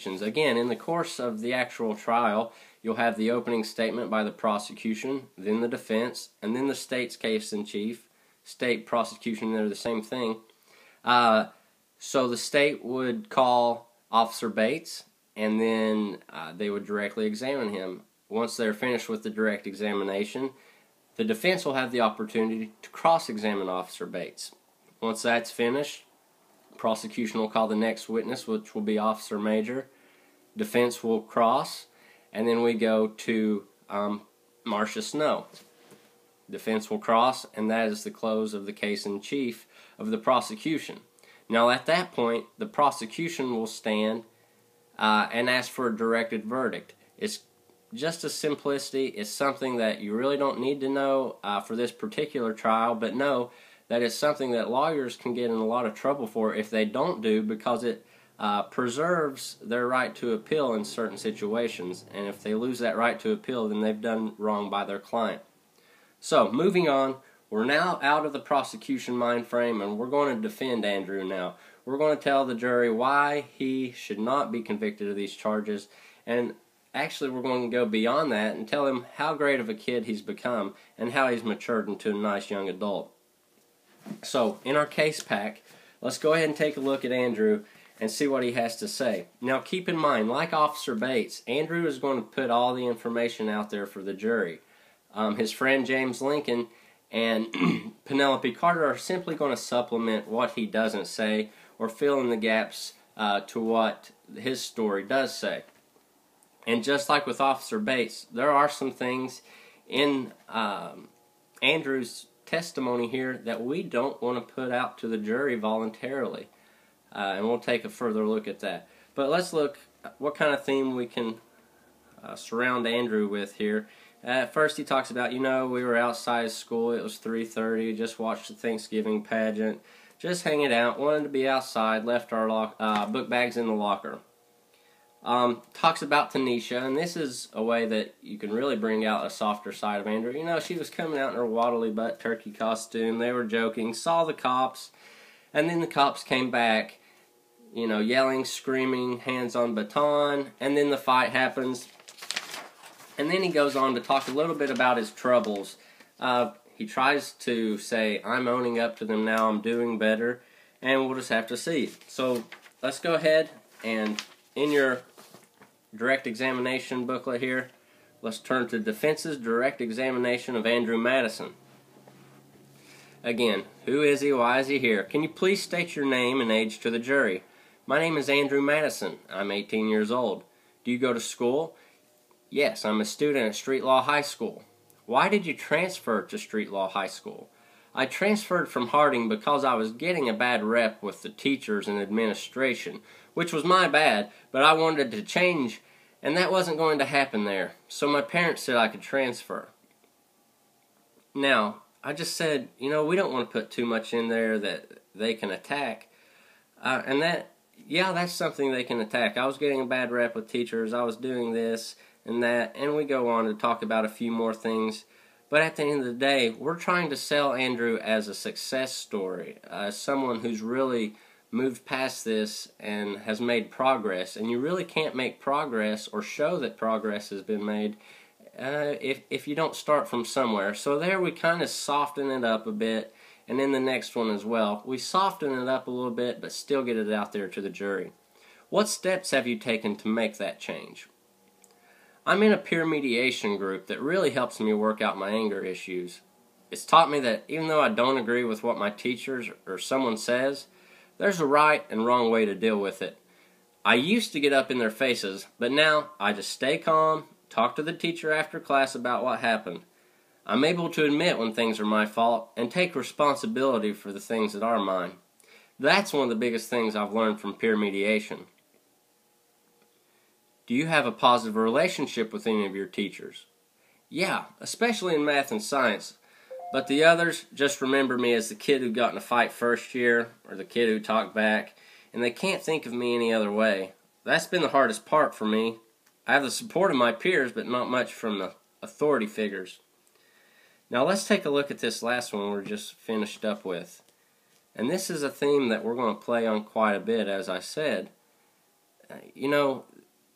Again, in the course of the actual trial, you'll have the opening statement by the prosecution, then the defense, and then the state's case in chief. State, prosecution, they're the same thing. So the state would call Officer Bates, and then they would directly examine him. Once they're finished with the direct examination, the defense will have the opportunity to cross-examine Officer Bates. Once that's finished, prosecution will call the next witness, which will be Officer Major. Defense will cross, and then we go to Marcia Snow. Defense will cross, and that is the close of the case in chief of the prosecution. Now at that point, the prosecution will stand and ask for a directed verdict. It's just a simplicity. It's something that you really don't need to know for this particular trial, but know that it's something that lawyers can get in a lot of trouble for if they don't do, because it preserves their right to appeal in certain situations. And if they lose that right to appeal, then they've done wrong by their client. So, moving on, we're now out of the prosecution mind frame, and we're going to defend Andrew now. We're going to tell the jury why he should not be convicted of these charges, and actually we're going to go beyond that and tell him how great of a kid he's become and how he's matured into a nice young adult. So, in our case pack, let's go ahead and take a look at Andrew and see what he has to say. Now, keep in mind, like Officer Bates, Andrew is going to put all the information out there for the jury. His friend James Lincoln and Penelope Carter are simply going to supplement what he doesn't say or fill in the gaps to what his story does say. And just like with Officer Bates, there are some things in Andrew's testimony here that we don't want to put out to the jury voluntarily. And we'll take a further look at that. But let's look at what kind of theme we can surround Andrew with here. At first he talks about, we were outside school, it was 3:30, just watched the Thanksgiving pageant, just hanging out, wanted to be outside, left our book bags in the locker. Talks about Tanisha, and this is a way that you can really bring out a softer side of Andrew. She was coming out in her waddly butt turkey costume, they were joking, saw the cops, and then the cops came back, yelling, screaming, hands on baton, and then the fight happens. And then he goes on to talk a little bit about his troubles. He tries to say, I'm owning up to them now, I'm doing better, and we'll just have to see. So let's go ahead and in your direct examination booklet here, let's turn to Defense's direct examination of Andrew Madison. Again, who is he? Why is he here? Can you please state your name and age to the jury? My name is Andrew Madison. I'm 18 years old. Do you go to school? Yes, I'm a student at Street Law High School. Why did you transfer to Street Law High School? I transferred from Harding because I was getting a bad rep with the teachers and administration, which was my bad, but I wanted to change, and that wasn't going to happen there. So my parents said I could transfer. Now, I just said, we don't want to put too much in there that they can attack. And that's something they can attack. I was getting a bad rep with teachers, I was doing this and that, and we go on to talk about a few more things. But at the end of the day, we're trying to sell Andrew as a success story, as someone who's really moved past this and has made progress. And you really can't make progress or show that progress has been made if you don't start from somewhere. So there we kind of soften it up a bit, and in the next one as well, we soften it up a little bit but still get it out there to the jury. What steps have you taken to make that change? I'm in a peer mediation group that really helps me work out my anger issues. It's taught me that even though I don't agree with what my teachers or someone says, there's a right and wrong way to deal with it. I used to get up in their faces, but now I just stay calm, talk to the teacher after class about what happened. I'm able to admit when things are my fault and take responsibility for the things that are mine. That's one of the biggest things I've learned from peer mediation. Do you have a positive relationship with any of your teachers? Yeah, especially in math and science. But the others just remember me as the kid who got in a fight first year, or the kid who talked back, and they can't think of me any other way. That's been the hardest part for me. I have the support of my peers, but not much from the authority figures. Now let's take a look at this last one we're just finished up with. And this is a theme that we're going to play on quite a bit, as I said. You know,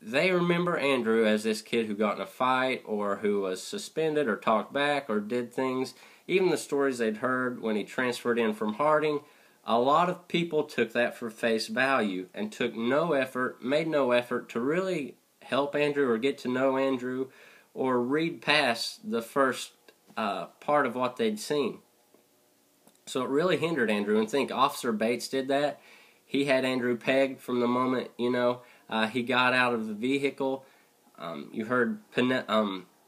they remember Andrew as this kid who got in a fight or who was suspended or talked back or did things. Even the stories they'd heard when he transferred in from Harding, a lot of people took that for face value and took no effort, made no effort to really help Andrew or get to know Andrew or read past the first part of what they'd seen. So it really hindered Andrew, and think Officer Bates did that. He had Andrew pegged from the moment, he got out of the vehicle. You heard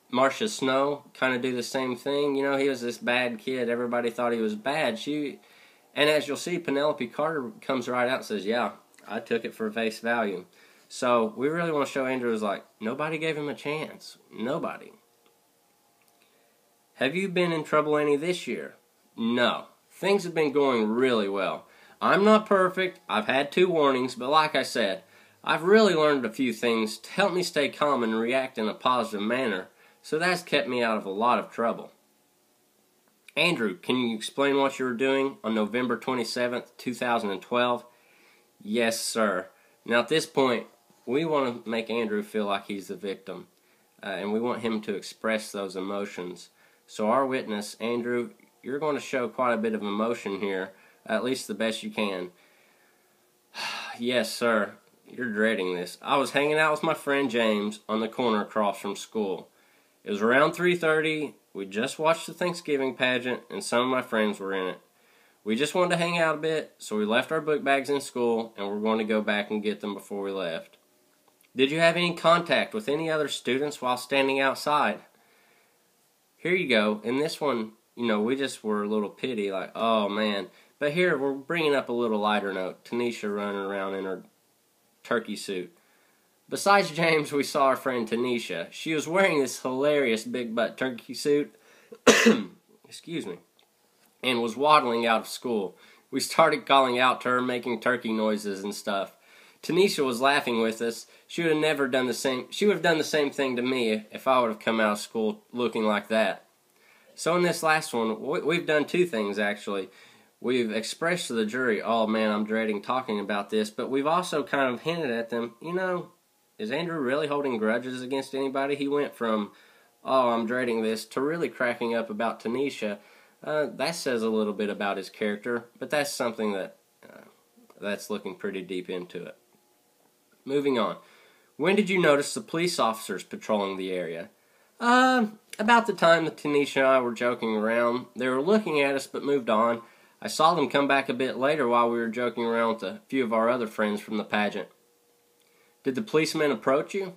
Marcia Snow kind of do the same thing. You know, he was this bad kid. Everybody thought he was bad. And as you'll see, Penelope Carter comes right out and says, yeah, I took it for face value. So we really want to show Andrew was like, nobody gave him a chance. Nobody. Have you been in trouble any this year? No. Things have been going really well. I'm not perfect. I've had 2 warnings, but like I said, I've really learned a few things to help me stay calm and react in a positive manner, so that's kept me out of a lot of trouble. Andrew, can you explain what you were doing on November 27th, 2012? Yes, sir. Now at this point, we want to make Andrew feel like he's the victim, and we want him to express those emotions. So our witness, Andrew, you're going to show quite a bit of emotion here, at least the best you can. Yes, sir. You're dreading this. I was hanging out with my friend James on the corner across from school. It was around 3:30. We just watched the Thanksgiving pageant, and some of my friends were in it. We just wanted to hang out a bit, so we left our book bags in school, and we're going to go back and get them before we left. Did you have any contact with any other students while standing outside? Here you go. In this one, we just were a little pity, like, oh man. But here, we're bringing up a little lighter note. Tanisha running around in her turkey suit. Besides James, we saw our friend Tanisha. She was wearing this hilarious big butt turkey suit, excuse me, and was waddling out of school. We started calling out to her, making turkey noises and stuff. Tanisha was laughing with us. She would have done the same thing to me if I would have come out of school looking like that. So in this last one, we've done 2 things actually. We've expressed to the jury, oh man, I'm dreading talking about this, but we've also kind of hinted at them, is Andrew really holding grudges against anybody? He went from, oh, I'm dreading this, to really cracking up about Tanisha. That says a little bit about his character, but that's something that's looking pretty deep into it. Moving on. When did you notice the police officers patrolling the area? About the time that Tanisha and I were joking around. They were looking at us but moved on. I saw them come back a bit later while we were joking around with a few of our other friends from the pageant. Did the policemen approach you?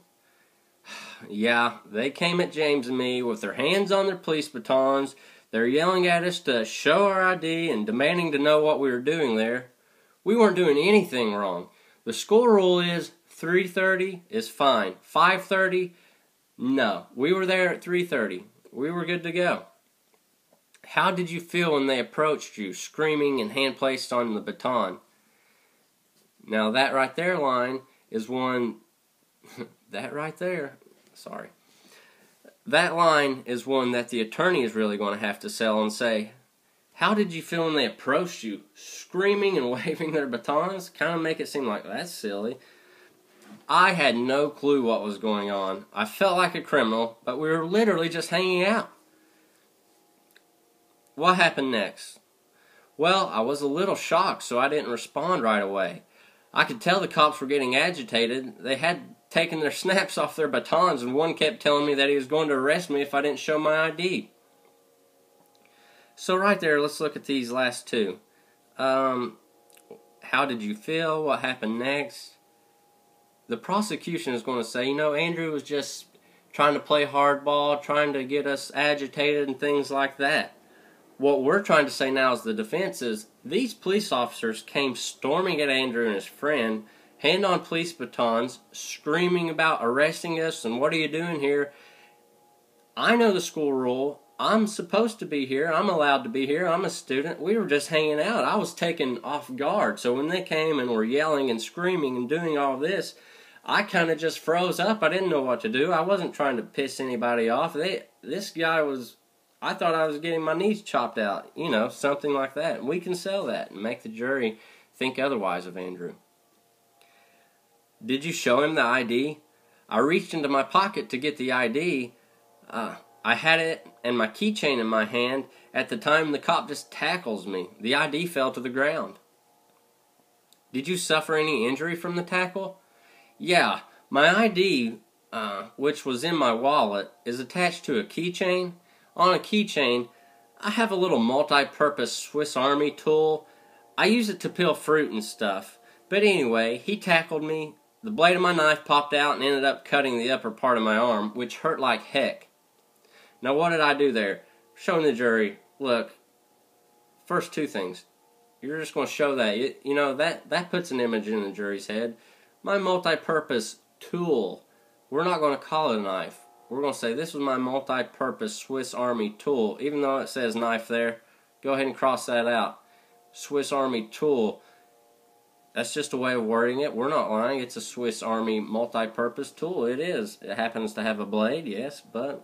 Yeah, they came at James and me with their hands on their police batons. They're yelling at us to show our ID and demanding to know what we were doing there. We weren't doing anything wrong. The school rule is 3:30 is fine. 5:30, no. We were there at 3:30. We were good to go. How did you feel when they approached you, screaming and hand placed on the baton? Now that right there line is one, that right there, sorry. That line is one that the attorney is really going to have to sell and say, how did you feel when they approached you, screaming and waving their batons? Kind of make it seem like that's silly. I had no clue what was going on. I felt like a criminal, but we were literally just hanging out. What happened next? Well, I was a little shocked, so I didn't respond right away. I could tell the cops were getting agitated. They had taken their snaps off their batons, and one kept telling me that he was going to arrest me if I didn't show my ID. So right there, let's look at these last 2. How did you feel? What happened next? The prosecution is going to say, Andrew was just trying to play hardball, trying to get us agitated and things like that. What we're trying to say now as the defense is, these police officers came storming at Andrew and his friend, hand on police batons, screaming about arresting us and what are you doing here? I know the school rule. I'm supposed to be here. I'm allowed to be here. I'm a student. We were just hanging out. I was taken off guard. So when they came and were yelling and screaming and doing all this, I kind of just froze up. I didn't know what to do. I wasn't trying to piss anybody off. This guy was... I thought I was getting my knees chopped out, something like that. And we can sell that and make the jury think otherwise of Andrew. Did you show him the ID? I reached into my pocket to get the ID. I had it and my keychain in my hand. At the time, the cop just tackles me. The ID fell to the ground. Did you suffer any injury from the tackle? Yeah, my ID, which was in my wallet, is attached to a keychain. On a keychain, I have a little multi-purpose Swiss Army tool. I use it to peel fruit and stuff. But anyway, he tackled me. The blade of my knife popped out and ended up cutting the upper part of my arm, which hurt like heck. Now what did I do there? Showing the jury, look, first two things. You're just going to show that. You know, that puts an image in the jury's head. My multi-purpose tool. We're not going to call it a knife. We're going to say this was my multi-purpose Swiss Army tool. Even though it says knife there, go ahead and cross that out. Swiss Army tool. That's just a way of wording it. We're not lying. It's a Swiss Army multi-purpose tool. It is. It happens to have a blade, yes, but,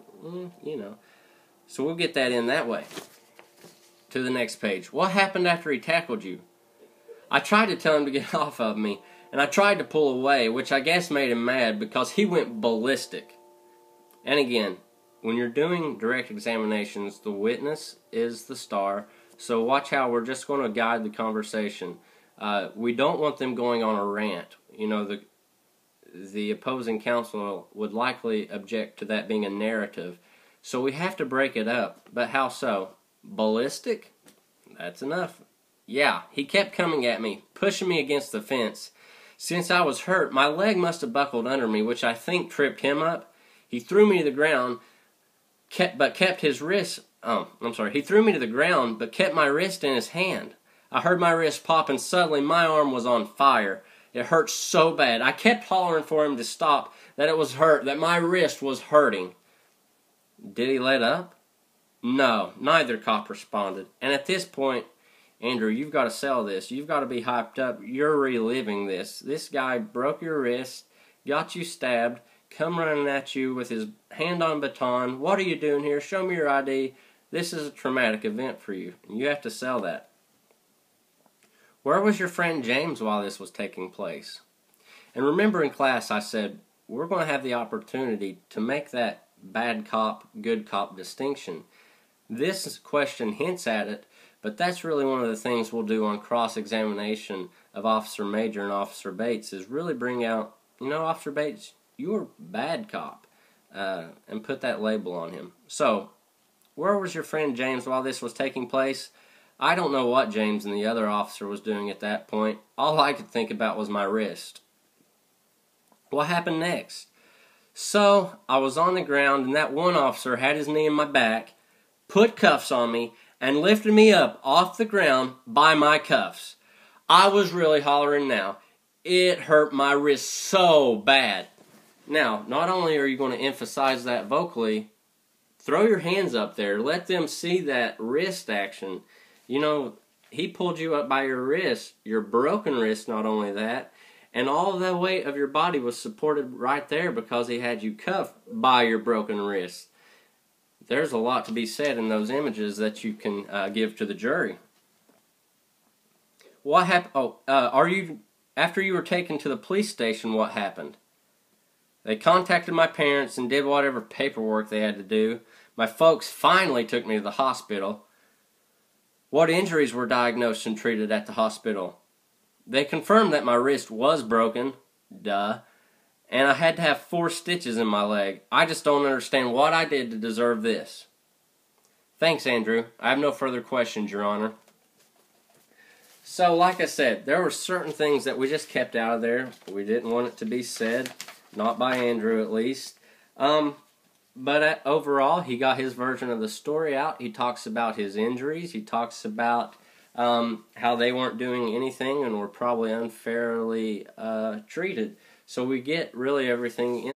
you know. So we'll get that in that way. To the next page. What happened after he tackled you? I tried to tell him to get off of me, and I tried to pull away, which I guess made him mad because he went ballistic. And again, when you're doing direct examinations, the witness is the star, so watch how we're just going to guide the conversation. We don't want them going on a rant. You know, the opposing counsel would likely object to that being a narrative. So we have to break it up. But how so? Ballistic? That's enough. Yeah, he kept coming at me, pushing me against the fence. Since I was hurt, my leg must have buckled under me, which I think tripped him up. He threw me to the ground, but kept his wrist... He threw me to the ground, but kept my wrist in his hand. I heard my wrist pop, and suddenly my arm was on fire. It hurt so bad. I kept hollering for him to stop, that it was hurt, that my wrist was hurting. Did he let up? No, neither cop responded. And at this point, Andrew, you've got to sell this. You've got to be hyped up. You're reliving this. This guy broke your wrist, got you stabbed, come running at you with his hand on baton. What are you doing here? Show me your ID. This is a traumatic event for you. You have to sell that. Where was your friend James while this was taking place? And remember in class I said, we're going to have the opportunity to make that bad cop, good cop distinction. This question hints at it, but that's really one of the things we'll do on cross-examination of Officer Major and Officer Bates is really bring out, you know, Officer Bates, you were bad cop, and put that label on him. So, where was your friend James while this was taking place? I don't know what James and the other officer was doing at that point. All I could think about was my wrist. What happened next? So, I was on the ground, and that one officer had his knee in my back, put cuffs on me, and lifted me up off the ground by my cuffs. I was really hollering now. It hurt my wrist so bad. Now, not only are you going to emphasize that vocally, throw your hands up there. Let them see that wrist action. You know, he pulled you up by your wrist, your broken wrist, not only that, and all the weight of your body was supported right there because he had you cuffed by your broken wrist. There's a lot to be said in those images that you can give to the jury. What happened? After you were taken to the police station, what happened? They contacted my parents and did whatever paperwork they had to do. My folks finally took me to the hospital. What injuries were diagnosed and treated at the hospital? They confirmed that my wrist was broken, duh, and I had to have 4 stitches in my leg. I just don't understand what I did to deserve this. Thanks, Andrew. I have no further questions, Your Honor. So, like I said, there were certain things that we just kept out of there. We didn't want it to be said, not by Andrew at least. But overall, he got his version of the story out. He talks about his injuries. He talks about how they weren't doing anything and were probably unfairly treated. So we get really everything in